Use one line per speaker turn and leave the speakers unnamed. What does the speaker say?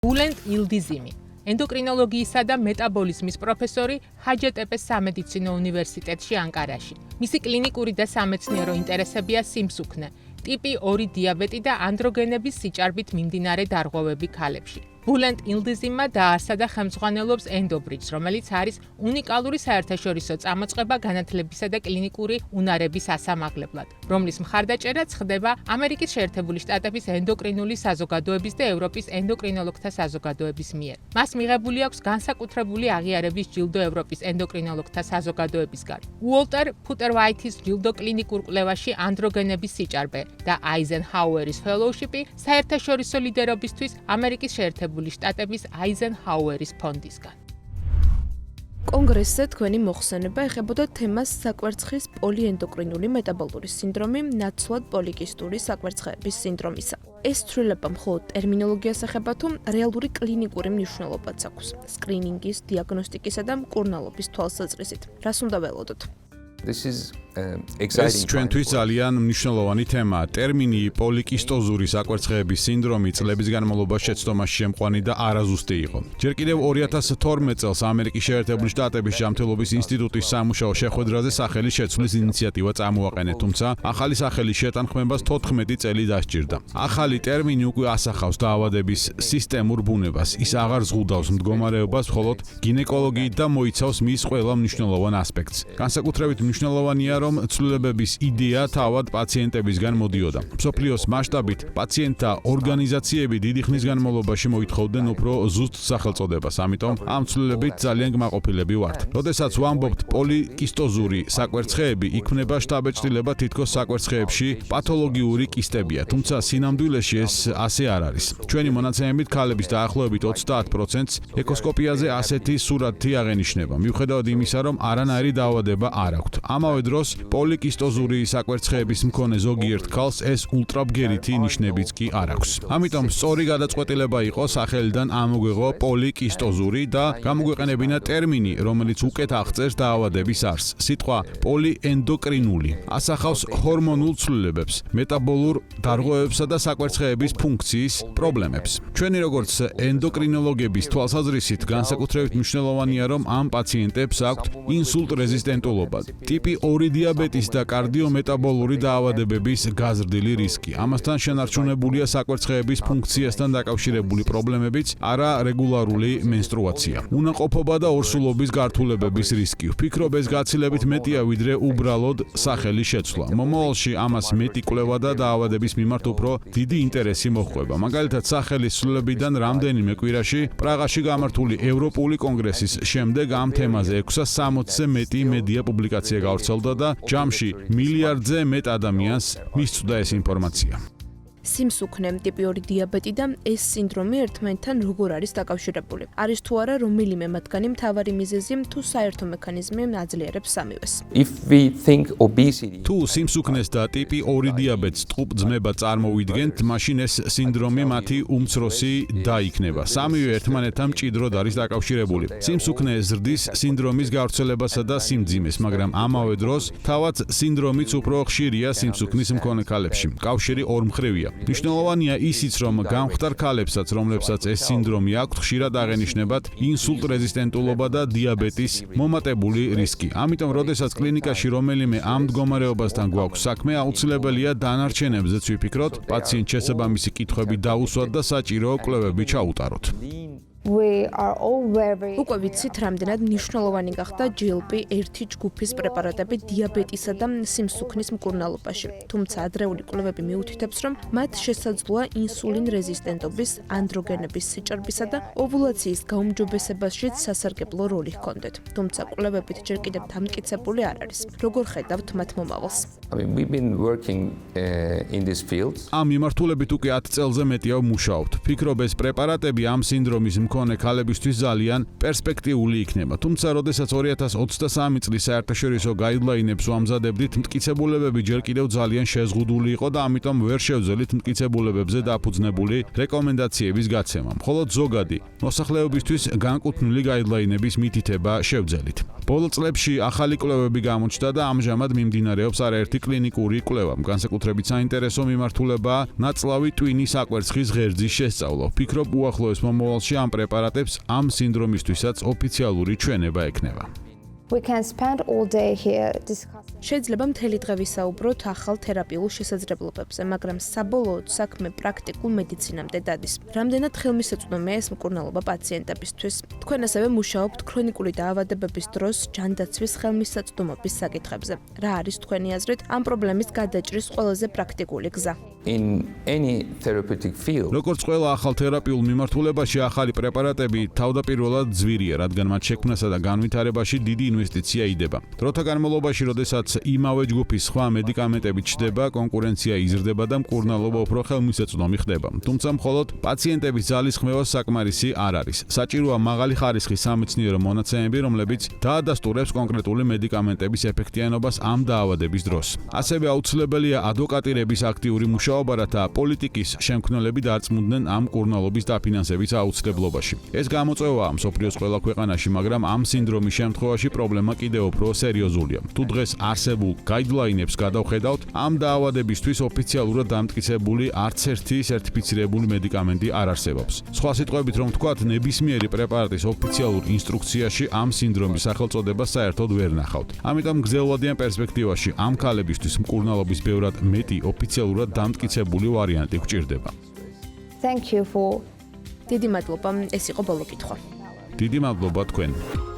ბულენტ ილდიზიმი, ენდოკრინოლოგიისა და მეტაბოლიზმის პროფესორი ჰაჯატეპეს სამედიცინო უნივერსიტეტში ანკარაში. მისი კლინიკური და სამეცნიერო ინტერესებია სიმსუქნე, ტიპი 2 დიაბეტი და ანდროგენების სიჭარბით მიმდინარე დარღვევები ქალებში. ბულენტ ილდიზიმმა დაარსა და ხელმძღვანელობს ენდობრიჯს, რომელიც არის უნიკალური საერთაშორისო წამოწყება განათლებისა და კლინიკური უნარების ასამაღლებლად, რომლის მხარდაჭერაც ხდება ამერიკის შეერთებული შტატების ენდოკრინული საზოგადოების და ევროპის ენდოკრინოლოგთა საზოგადოების მიერ. მას მიღებული აქვს განსაკუთრებული აღიარების ჯილდო ევროპის ენდოკრინოლოგთა საზოგადოებისგან. უოლტერ ფუტერვაითის ჯილდო კლინიკურ კვლევაში ანდროგენების სიჭარბე და აიზენჰაუერის ფელოუშიპი საერთაშორისო ლიდერობისთვის ამერიკის შეერთებული შტატების აიზენჰაუერის ფონდისგან.
კონგრესზე თქვენი მოხსენება ეხებოდა თემას საკვერცხის პოლიენდოკრინული მეტაბოლური სინდრომი, ნაცვლად პოლიკისტური საკვერცხეების სინდრომისა. ეს ცვლილება მხოლოდ ტერმინოლოგიას ეხება თუ რეალური კლინიკური მნიშვნელობაც აქვს სკრინინგის, დიაგნოსტიკისა და მკურნალობის თვალსაზრისით. რას უნდა ველოდოთ?
ეს ჩვენთვის ძალიან მნიშვნელოვანი თემაა. ტერმინი პოლიკისტოზური საკვერცხეების სინდრომი წლების განმავლობაში შეცდომაში შემყვანი და არაზუსტი იყო. ჯერ კიდევ 2012 წელს ამერიკის შეერთებული შტატების ჯანმრთელობის ინსტიტუტის სამუშაო შეხვედრაზე სახელი შეცვლის ინიციატივა წამოაყენეს, თუმცა ახალი სახელის შეთანხმებას 14 წელი დასჭირდა. ახალი ტერმინი უკვე ასახავს დაავადების სისტემურ ბუნებას. ის აღარ ზღუდავს მდგომარეობას, მხოლოდ გინეკოლოგიით და მოიცავს მის ყველა მნიშვნელოვან ასპექტს. განსაკუთრებით მნიშვნელოვანია, რომ ცვლილებების იდეა თავად პაციენტებისგან მოდიოდა. მსოფლიოს მასშტაბით პაციენტთა ორგანიზაციები დიდი ხნის განმავლობაში მოითხოვდნენ უფრო ზუსტ სახელწოდებას, ამიტომ ამ ცვლილებით ძალიან გმაყოფილები ვართ. როდესაც ვამბობთ პოლიკისტოზური საკვერცხეები, იქმნება შთაბეჭდილება თითქოს საკვერცხეებში პათოლოგიური კისტებია, თუმცა სინამდვილეში ეს ასე არ არის. ჩვენი მონაცემებით ქალების დაახლოებით 30%-ს ეკოსკოპიაზე ასეთი სურათი აღენიშნება, მიუხედავად იმისა, რომ არანაირი დაავადება არ აქვთ. ამავე დროს პოლიკისტოზური საკვერცხეების მქონე ზოგიერთ ქალს ეს ულტრაბგერითი ნიშნებიც კი არ აქვს. ამიტომ სწორი გადაწყვეტილება იყო სახელიდან ამოგვეღო პოლიკისტოზური და გამოგვეყენებინა ტერმინი, რომელიც უკეთ აღწერს დაავადების არსს. სიტყვა პოლიენდოკრინული ასახავს ჰორმონულ ცვლილებებს, მეტაბოლურ დარღვევებსა და საკვერცხეების ფუნქციის პრობლემებს. ჩვენი როგორც ენდოკრინოლოგების თვალსაზრისით განსაკუთრებით მნიშვნელოვანია, რომ ამ პაციენტებს აქვთ ინსულტ-რეზისტენტულობა, ტიპი 2 დიაბეტის და კარდიომეტაბოლური დაავადებების გაზრდილი რისკი. ამასთან შენარჩუნებულია საკვერცხეების ფუნქციასთან დაკავშირებული პრობლემებიც, არარეგულარული მენსტრუაცია, უნაყოფობა და ორსულობის გართულებების რისკი. ვფიქრობ, ეს გაცილებით მეტია, ვიდრე უბრალოდ სახელის შეცვლა. მომავალში ამას მეტი კვლევა და დაავადების მიმართ უფრო დიდი ინტერესი მოჰყვება. მაგალითად, სახელის ცვლილებიდან რამდენიმე კვირაში პრაღაში გამართული ევროპული კონგრესის შემდეგ ამ თემაზე 660-ზე მეტი მედია პუბლიკაცია გავრცელდა და ჯამში მილიარდზე მეტ ადამიანს მისწვდა ეს ინფორმაცია.
სიმსუქნე, ტიპი 2 დიაბეტი და ეს სინდრომი ერთმანეთთან როგორ არის დაკავშირებული? არის თუ არა რომელიმე მათგანი მთავარი მიზეზი თუ საერთო მექანიზმი აძლიერებს სამივეს?
თუ სიმსუქნეს და ტიპი 2 დიაბეტს ტყუპ ძმება წარმოვიდგენთ, მაშინ ეს სინდრომი მათი უმცროსი და იქნება. სამივე ერთმანეთთან მჭიდროდ არის დაკავშირებული. სიმსუქნე ზრდის სინდრომის გავრცელებასა და სიმძიმეს, მაგრამ ამავე დროს თავად სინდრომიც უფრო ხშირია სიმსუქნის მქონე ქალებში. კავშირი ორმხრივია. მნიშვნელოვანია ისიც, რომ გამხდარ ქალებსაც, რომლებსაც ეს სინდრომი აქვთ, ხშირად აღენიშნებათ ინსულტ-რეზისტენტულობა და დიაბეტის მომატებული რისკი. ამიტომ, როდესაც კლინიკაში რომელიმე ამ მდგომარეობასთან გვაქვს საქმე, აუცილებელია დანარჩენებზეც ვიფიქროთ, პაციენტ შესაბამისი კითხვები დაუსვათ და საჭირო კვლევები ჩაუტაროთ.
უკვე ვიცით, რამდენად მნიშვნელოვანი გახდა GLP-1 ჯგუფის პრეპარატები დიაბეტისა და სიმსუქნის მკურნალობაში. თუმცა ადრეული კვლევები მიუთითებს, რომ მათ შესაძლოა ინსულინ რეზისტენტობის, ანდროგენების სიჭარბისა და ოვულაციის გაუმჯობესებაშიც სასარგებლო როლი ჰქონდეთ. თუმცა კვლევებით ჯერ კიდევ დამტკიცებული არ არის. როგორ ხედავთ მათ მომავალს?
ამ მიმართულებით უკვე 10 წელზე მეტია ვმუშაობთ. ვფიქრობ, ეს პრეპარატები ამ სინდრომის მქონე ქალებისთვის ძალიან პერსპექტიული იქნება. თუმცა, როდესაც 2023 წლის საერთაშორისო გაიდლაინებს ვამზადებდით, მტკიცებულებები ჯერ კიდევ ძალიან შეზღუდული იყო და ამიტომ ვერ შევძელით მტკიცებულებებზე დაფუძნებული რეკომენდაციების გაცემა. მხოლოდ ზოგადი მოსახლეობისთვის განკუთვნილი გაიდლაინების მითითება შევძელით. ბოლო წლებში ახალი კვლევები გამოჩნდა და ამჟამად მიმდინარეობს არაერთი კლინიკური კვლევა. განსაკუთრებით საინტერესო მიმართულებაა ნაწლავი ტვინის აკვერცხის ღერძის შესწავლა. ვფიქრობ, უახლოეს მომავალში ამ პრეპარატებს ამ სინდრომისთვისაც ოფიციალური ჩვენება ექნება.
We can spend all day here discussing.
შეიძლება მთელი დღე ვისაუბროთ ახალ თერაპიულ შესაძლებლობებზე, მაგრამ საბოლოოდ საქმე პრაქტიკულ მედიცინამდე დადის. რამდენად ხელმისაწვდომია ეს მკურნალობა პაციენტებისთვის? თქვენ ასევე მუშაობთ ქრონიკული დაავადებების დროს ჯანდაცვის ხელმისაწვდომობის საკითხებზე. რა არის თქვენი აზრით ამ პრობლემის გადაჭრის ყველაზე პრაქტიკული გზა?
In any therapeutic field,
როგორც ყველა ახალ თერაპიულ მიმართულებაში, ახალი პრეპარატები თავდაპირველად ძვირია, რადგან მათ შექმნასა და განვითარებაში დიდი ინვესტიცია იდება. დროთა განმავლობაში, როდესაც იმავე ჯგუფის სხვა მედიკამენტები ჩნდება, კონკურენცია იზრდება და მკურნალობა უფრო ხელმისაწვდომი ხდება. თუმცა მხოლოდ პაციენტების ძალისხმევა საკმარისი არ არის. საჭიროა მაღალი ხარისხის სამეცნიერო მონაცემები, რომლებიც დაადასტურებს კონკრეტული მედიკამენტების ეფექტიანობას ამ დაავადების დროს. ასევე აუცილებელია ადვოკატირების აქტიური მუშაობა, რათა პოლიტიკის შემქმნელები დარწმუნდნენ ამ მკურნალობის დაფინანსების აუცილებლობაში. ეს გამოწვევაა მსოფლიოს ყველა ქვეყანაში, მაგრამ ამ სინდრომის შემთხვევაში პრობლემა კიდევ უფრო სერიოზულია. თუ დღეს არსებულ გაიდლაინებს გადავხედავთ, ამ დაავადებისთვის ოფიციალურად დამტკიცებული არც ერთი სერტიფიცირებული მედიკამენტი არ არსებობს. სხვა სიტყვებით რომ ვთქვათ, ნებისმიერი პრეპარატის ოფიციალურ ინსტრუქციაში ამ სინდრომის სახელწოდება საერთოდ ვერ ნახავთ. ამიტომ გრძელვადიან პერსპექტივაში ამ ქალებისთვის მკურნალობის ბევრად მეტი ოფიციალურად დამტკიცებული ვარიანტი გვჭირდება.
Thank you for
დიდი მადლობა, ეს იყო ბოლო კითხვა.
დიდი მადლობა თქვენ.